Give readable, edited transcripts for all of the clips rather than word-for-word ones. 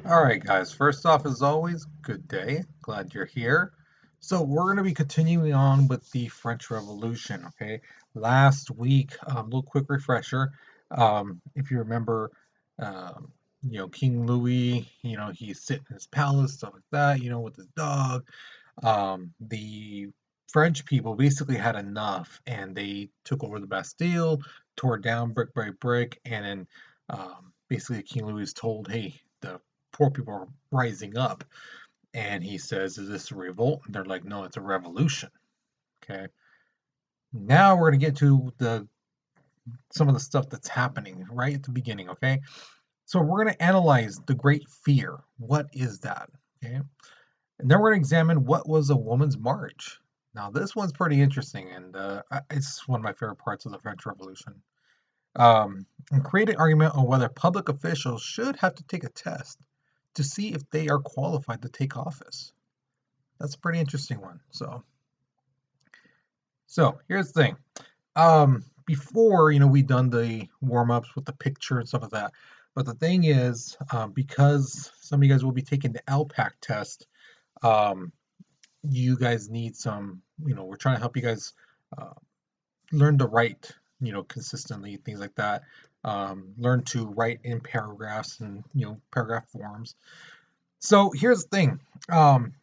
All right, guys. First off, as always, good day. Glad you're here. So we're going to be continuing on with the French Revolution. Okay. Last week, little quick refresher. If you remember, um, King Louis. He's sitting in his palace, stuff like that. With his dog. The French people basically had enough, and they took over the Bastille, tore it down brick by brick, and then basically King Louis is told, "Hey, the poor people are rising up," and he says, "Is this a revolt?" And they're like, "No, it's a revolution." Okay. Now we're gonna get to the some of the stuff that's happening right at the beginning. Okay. So we're gonna analyze the Great Fear. What is that? Okay. And then we're going to examine what was a woman's march. Now, this one's pretty interesting, and it's one of my favorite parts of the French Revolution. And create an argument on whether public officials should have to take a test to see if they are qualified to take office. That's a pretty interesting one. So here's the thing. Before, we've done the warm-ups with the picture and stuff like that. But the thing is, because some of you guys will be taking the LPAC test, um, you guys need some, we're trying to help you guys uh, learn to write, consistently, things like that. Learn to write in paragraphs and, paragraph forms. So here's the thing. Um,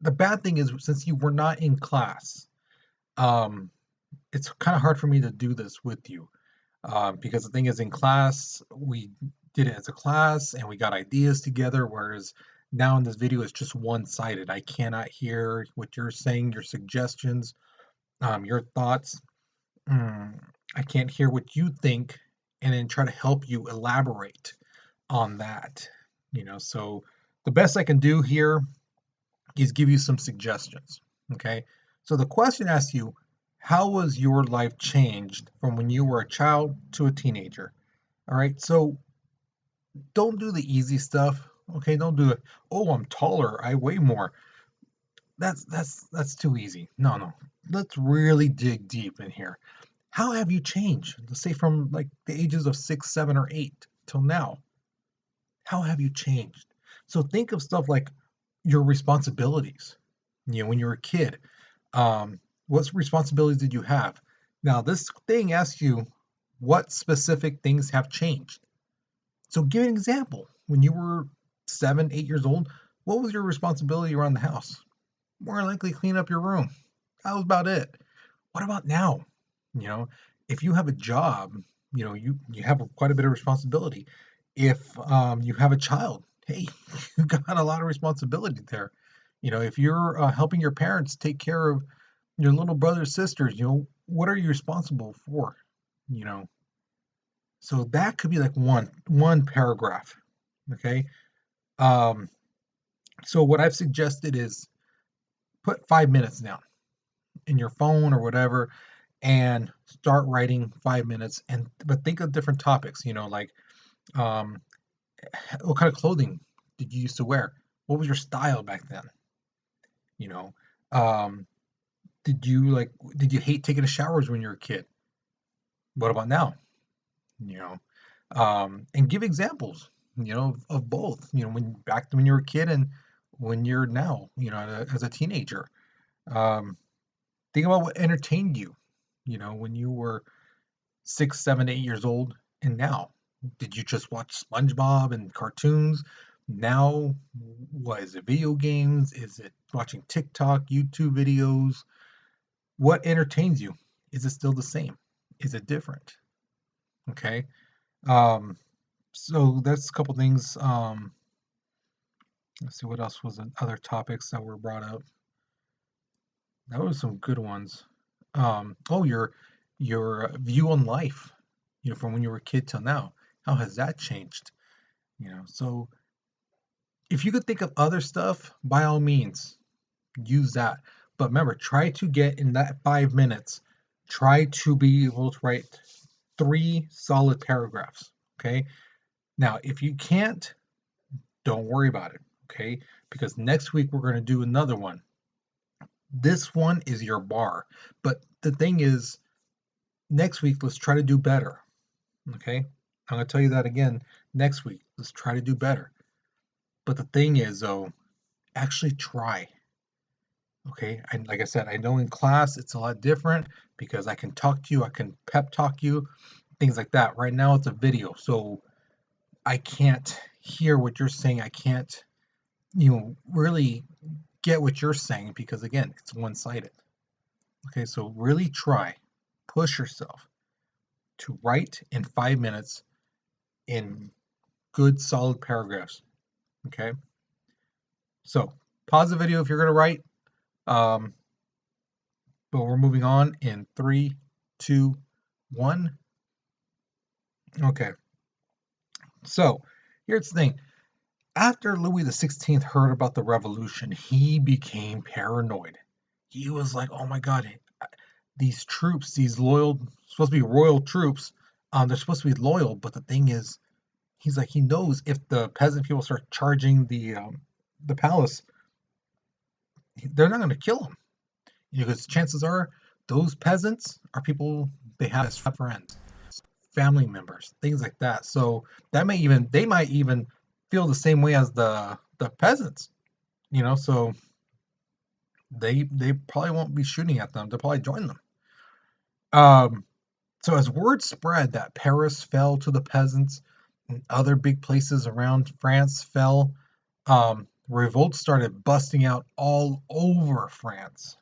the bad thing is, since you were not in class, um, it's kind of hard for me to do this with you. Because the thing is, in class, we did it as a class and we got ideas together, whereas now in this video, it's just one-sided. I cannot hear what you're saying, your suggestions, your thoughts. Mm, I can't hear what you think and then try to help you elaborate on that. So the best I can do here is give you some suggestions. Okay. So the question asks you, how was your life changed from when you were a child to a teenager? All right. So don't do the easy stuff. Okay. Don't do it. Oh, I'm taller. I weigh more. That's too easy. No, no. Let's really dig deep in here. How have you changed? Let's say from like the ages of 6, 7, or 8 till now. How have you changed? So think of stuff like your responsibilities. When you were a kid, what responsibilities did you have? Now, this thing asks you what specific things have changed. So give an example. When you were 7, 8 years old, what was your responsibility around the house? More than likely clean up your room. That was about it. What about now? You know, if you have a job, you have quite a bit of responsibility. If you have a child, hey, you got a lot of responsibility there. If you're helping your parents take care of your little brothers, sisters, what are you responsible for? You know, so that could be like one paragraph. Okay. Um, so what I've suggested is put 5 minutes down in your phone or whatever and start writing 5 minutes, and but think of different topics, like um what kind of clothing did you used to wear? What was your style back then? you know um did you hate taking showers when you were a kid? What about now? you know and give examples, of both, when back when you were a kid and when you're now, as a teenager. um think about what entertained you, when you were 6, 7, 8 years old, and now? Did you just watch SpongeBob and cartoons? Now, what is it? Video games? Is it watching TikTok, YouTube videos? What entertains you? Is it still the same? Is it different? Okay. Um, so that's a couple things. Let's see what else was in other topics that were brought up. That was some good ones. Oh, your view on life, from when you were a kid till now. How has that changed? So if you could think of other stuff, by all means, use that. But remember, try to get in that 5 minutes, try to be able to write 3 solid paragraphs. Okay. Now, if you can't, don't worry about it. Okay. Because next week we're going to do another one. This one is your bar. But the thing is, next week, let's try to do better. Okay. I'm going to tell you that again next week. Let's try to do better. But the thing is, though, actually try. Okay. And like I said, I know in class it's a lot different because I can talk to you, I can pep talk you, things like that. Right now it's a video. So I can't hear what you're saying. I can't, really get what you're saying because, again, it's one sided. Okay. So really try, push yourself to write in 5 minutes in good, solid paragraphs. Okay. So pause the video if you're going to write. Um, but we're moving on in 3, 2, 1. Okay. So here's the thing. After Louis XVI heard about the revolution, he became paranoid. He was like, "Oh my God, these troops, these loyal, supposed to be royal troops, they're supposed to be loyal." But the thing is, he's like, he knows if the peasant people start charging the palace, they're not going to kill him, because chances are those peasants are people they have as friends, family members, things like that. So they might even feel the same way as the peasants, So they probably won't be shooting at them. They'll probably join them. Um, so as word spread that Paris fell to the peasants and other big places around France fell, revolts started busting out all over France.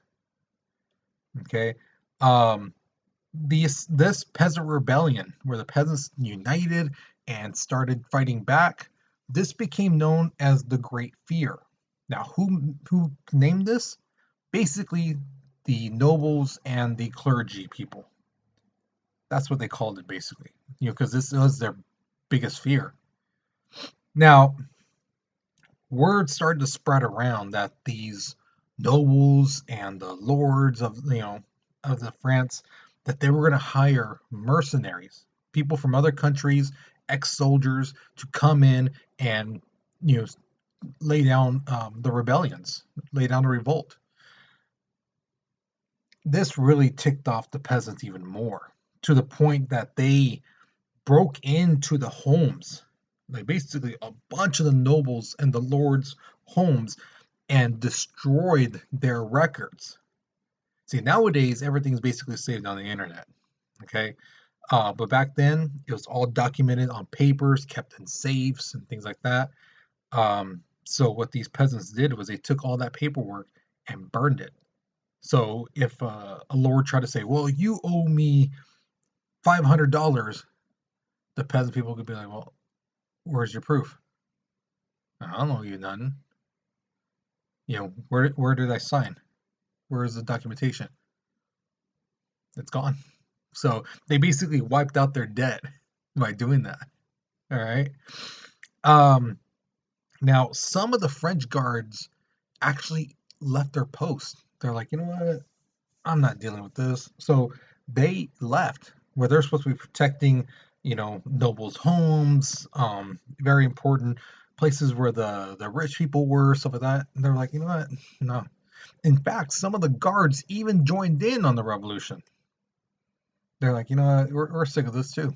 Okay. Um, this peasant rebellion, where the peasants united and started fighting back, this became known as the Great Fear. Now, who named this? Basically, the nobles and the clergy people. That's what they called it, basically. Because this was their biggest fear. Now, word started to spread around that these nobles and the lords of the France, that they were going to hire mercenaries, people from other countries, ex-soldiers, to come in and you know lay down the rebellions, lay down the revolt. This really ticked off the peasants even more, to the point that they broke into the homes, like basically a bunch of the nobles and the lords' homes, and destroyed their records. See, nowadays everything's basically saved on the internet. Okay. But back then it was all documented on papers, kept in safes and things like that. So what these peasants did was they took all that paperwork and burned it. So if a lord tried to say, "Well, you owe me $500," the peasant people could be like, "Well, where's your proof? I don't know you nothing. Where did I sign? Where is the documentation? It's gone." So they basically wiped out their debt by doing that. All right. Um, Now, some of the French guards actually left their post. They're like, you know what? I'm not dealing with this. So they left where they're supposed to be protecting, nobles' homes, very important places where the rich people were, stuff like that. And they're like, you know what? No. In fact, some of the guards even joined in on the revolution. They're like, you know what? We're sick of this too.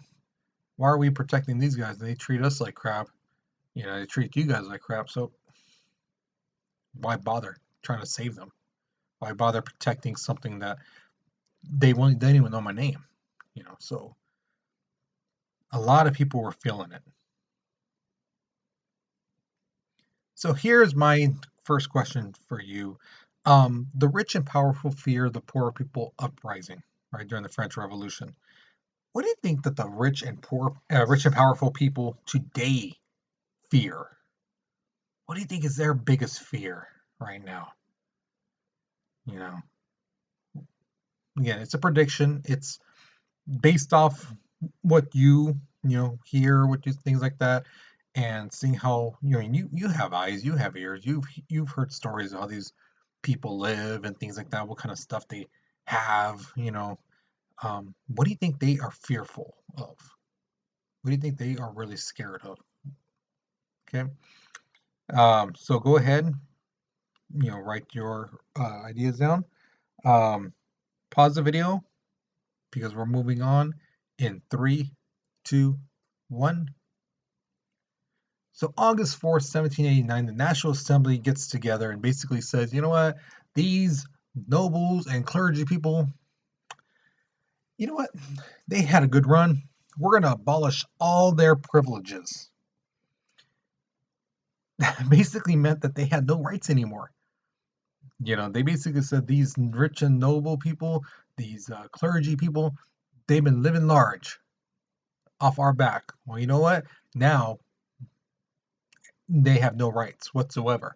Why are we protecting these guys? They treat us like crap. They treat you guys like crap. So why bother trying to save them? Why bother protecting something that they didn't even know my name? So a lot of people were feeling it. So here's my first question for you. The rich and powerful fear the poor people uprising, right, during the French Revolution. What do you think that the rich and powerful people today fear? What do you think is their biggest fear right now? You know, Again, it's a prediction. It's based off what hear, what you things like that, and seeing how you have eyes, you have ears, you've heard stories of how these people live and things like that, what kind of stuff they have. What do you think they are fearful of? What do you think they are really scared of? Okay. So go ahead, write your ideas down. Um, Pause the video because we're moving on in 3, 2, one. So August 4th, 1789, the National Assembly gets together and basically says, you know what, these nobles and clergy people, you know what, they had a good run. We're going to abolish all their privileges. That basically meant that they had no rights anymore. They basically said these rich and noble people, these clergy people, they've been living large off our back. Well, you know what? Now they have no rights whatsoever.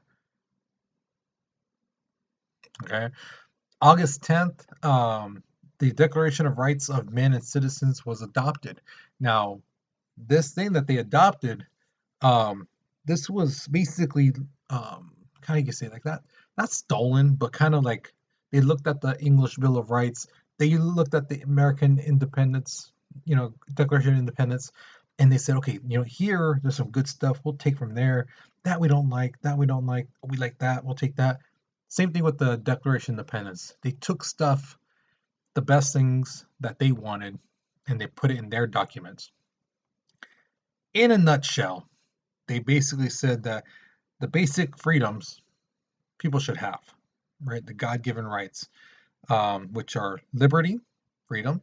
Okay. August 10th, the Declaration of Rights of Men and Citizens was adopted. Now, this thing that they adopted, um, this was basically, how do you say like that? Not stolen, but kind of like they looked at the English Bill of Rights, they looked at the American Independence, Declaration of Independence, and they said, okay, here there's some good stuff. We'll take from there. That we don't like. That we don't like. We like that. We'll take that. Same thing with the Declaration of Independence. They took stuff, the best things that they wanted, and they put it in their documents. In a nutshell, they basically said that the basic freedoms people should have, right? The God given rights, which are liberty, freedom,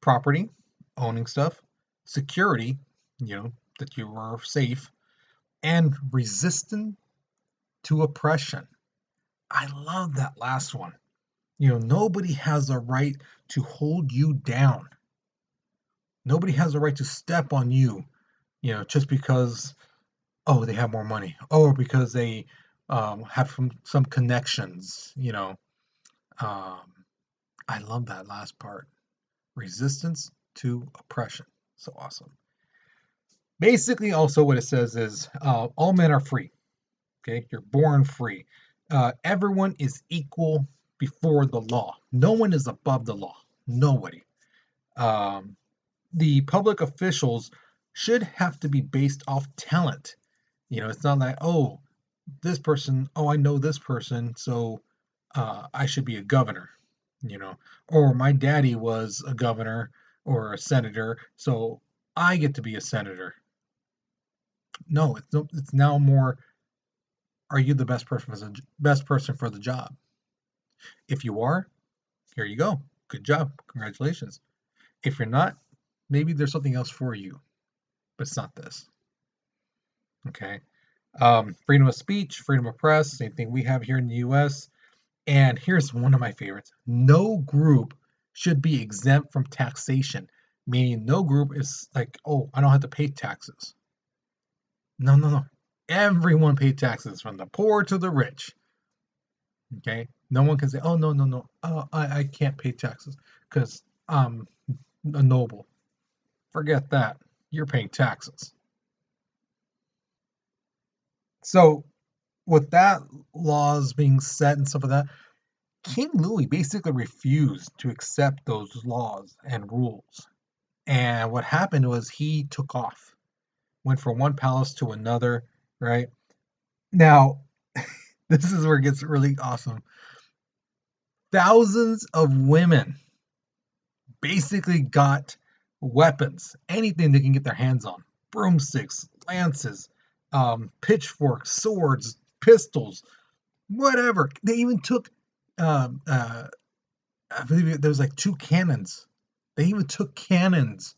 property, owning stuff, security, that you are safe, and resistance to oppression. I love that last one. Nobody has a right to hold you down. Nobody has a right to step on you, just because, oh, they have more money, or because they have some connections. Um, I love that last part. Resistance to oppression. So awesome. Basically, also what it says is all men are free. Okay, you're born free. Everyone is equal before the law. No one is above the law. Nobody. Um, the public officials should have to be based off talent. It's not like, oh, this person, oh, I know this person, so I should be a governor, or my daddy was a governor or a senator, so I get to be a senator. No, it's now more, are you the best person for the job? If you are, here you go. Good job. Congratulations. If you're not, maybe there's something else for you, but it's not this. Okay. Freedom of speech, freedom of press, same thing we have here in the US. And here's one of my favorites. No group should be exempt from taxation, meaning no group is like, oh, I don't have to pay taxes. No, no, no. Everyone pays taxes from the poor to the rich. Okay. No one can say, oh, no, no, no. I can't pay taxes because I'm a noble. Forget that. You're paying taxes. So, with that laws being set and stuff like that, King Louis basically refused to accept those laws and rules. And what happened was he took off, went from one palace to another, right? Now, this is where it gets really awesome. Thousands of women basically got weapons, anything they can get their hands on, broomsticks, lances, pitchforks, swords, pistols, whatever. They even took, um, uh, I believe there was like two cannons. They even took cannons.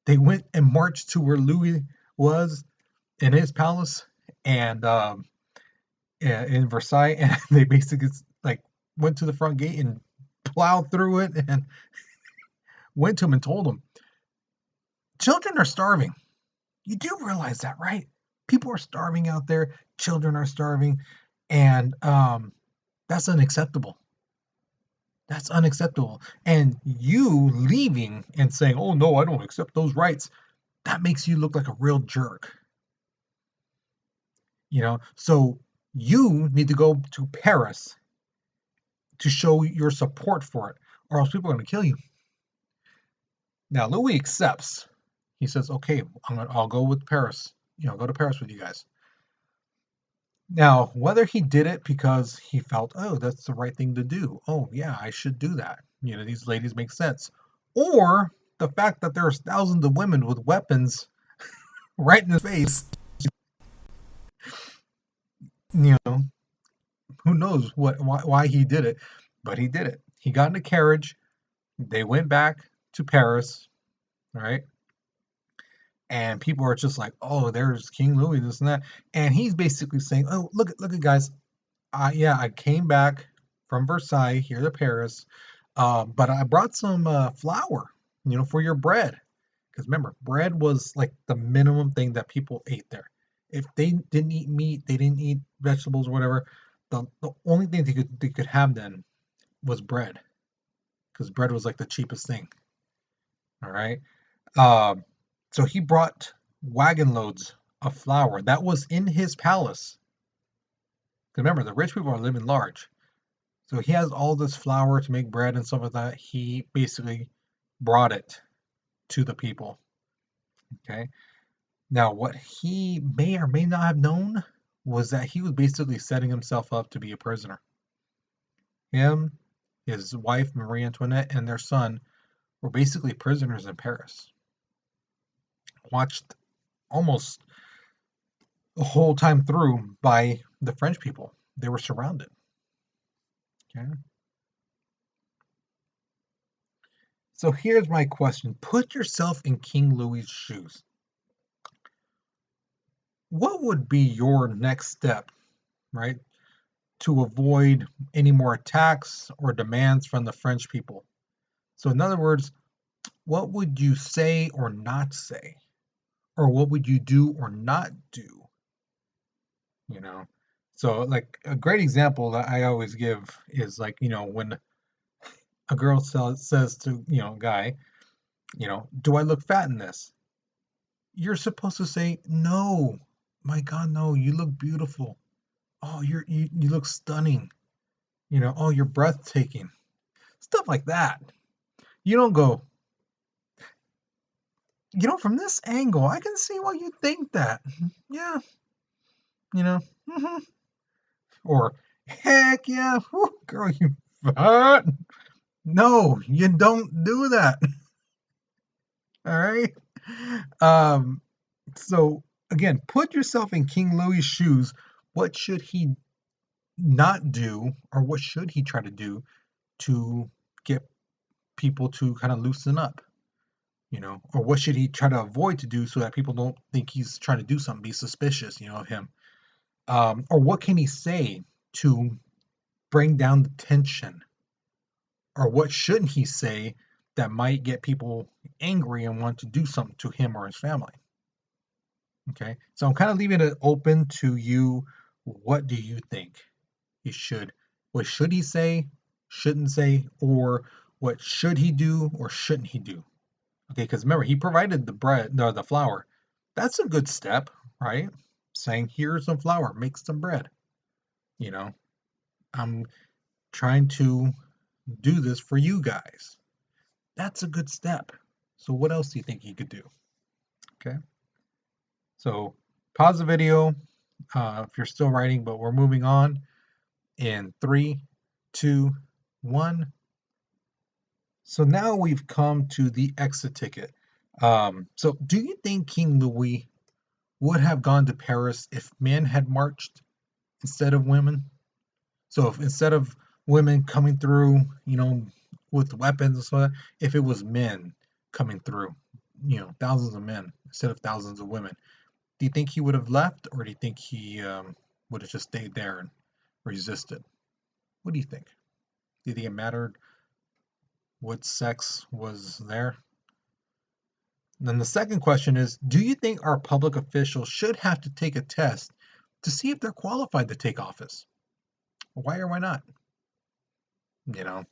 They went and marched to where Louis was in his palace and in Versailles, and they basically like went to the front gate and plowed through it and went to him and told him, children are starving. You do realize that, right? People are starving out there. Children are starving, and that's unacceptable. That's unacceptable. And you leaving and saying, "Oh no, I don't accept those rights," that makes you look like a real jerk. So you need to go to Paris to show your support for it, or else people are going to kill you. Now Louis accepts. He says, "Okay, I'll go with Paris. Go to Paris with you guys." Now, whether he did it because he felt, oh, that's the right thing to do. Oh, yeah, I should do that. These ladies make sense. Or the fact that there's thousands of women with weapons right in his face. You know, who knows why he did it, but he did it. He got in a carriage. They went back to Paris, right? And people are just like, "Oh, there's King Louis, this and that," and he's basically saying, "Oh, look at guys, I came back from Versailles here to Paris, but I brought some flour, for your bread, because remember, bread was like the minimum thing that people ate there. If they didn't eat meat, they didn't eat vegetables or whatever. The only thing they could have then was bread, because bread was like the cheapest thing. All right. Um, so he brought wagon loads of flour that was in his palace. Remember, the rich people are living large. So he has all this flour to make bread and stuff like that. He basically brought it to the people. Okay. Now, what he may or may not have known was that he was basically setting himself up to be a prisoner. Him, his wife, Marie Antoinette, and their son were basically prisoners in Paris. Watched almost the whole time through by the French people. They were surrounded. Okay. So here's my question. Put yourself in King Louis's shoes. What would be your next step, right, to avoid any more attacks or demands from the French people? So, in other words, what would you say or not say? Or what would you do or not do? You know? So, like, a great example that I always give is like, when a girl says to, a guy, do I look fat in this? You're supposed to say, no, my God, no, you look beautiful. Oh, you look stunning. Oh, you're breathtaking. Stuff like that. You don't go, from this angle, I can see why you think that. Yeah, you know, hmm or heck yeah, whew, girl, you fat. No, you don't do that. All right. Um, so again, put yourself in King Louis's shoes. What should he not do, or what should he try to do to get people to kind of loosen up? Or what should he try to avoid to do so that people don't think he's trying to do something, be suspicious, of him? Or what can he say to bring down the tension? Or what shouldn't he say that might get people angry and want to do something to him or his family? Okay, so I'm kind of leaving it open to you. What do you think he should? What should he say, shouldn't say, or what should he do or shouldn't he do? Okay, because remember, he provided the bread, the flour. That's a good step, right? Saying, here's some flour, make some bread. You know, I'm trying to do this for you guys. That's a good step. So, what else do you think he could do? Okay, so pause the video if you're still writing, but we're moving on in three, two, one. So now we've come to the exit ticket. So, do you think King Louis would have gone to Paris if men had marched instead of women? So if instead of women coming through, with weapons and stuff, if it was men coming through, thousands of men instead of thousands of women, do you think he would have left, or do you think he would have just stayed there and resisted? What do you think? Do you think it mattered what sex was there? And then the second question is, do you think our public officials should have to take a test to see if they're qualified to take office? Why or why not? You know,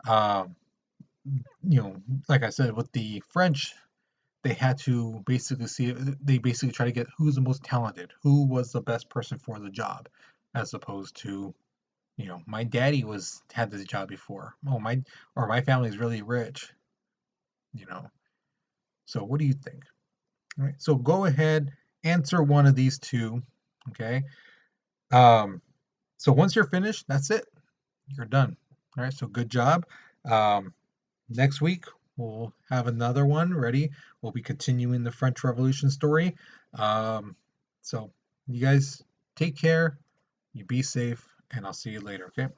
um, like I said, with the French, they had to basically they basically try to get who's the most talented, who was the best person for the job, as opposed to, my daddy had this job before. Oh, my family is really rich, you know. So what do you think? All right, so go ahead, answer one of these two, okay? Um, so once you're finished, that's it. You're done. All right, so good job. Um, Next week we'll have another one ready. We'll be continuing the French Revolution story. So you guys take care, you be safe, and I'll see you later, okay?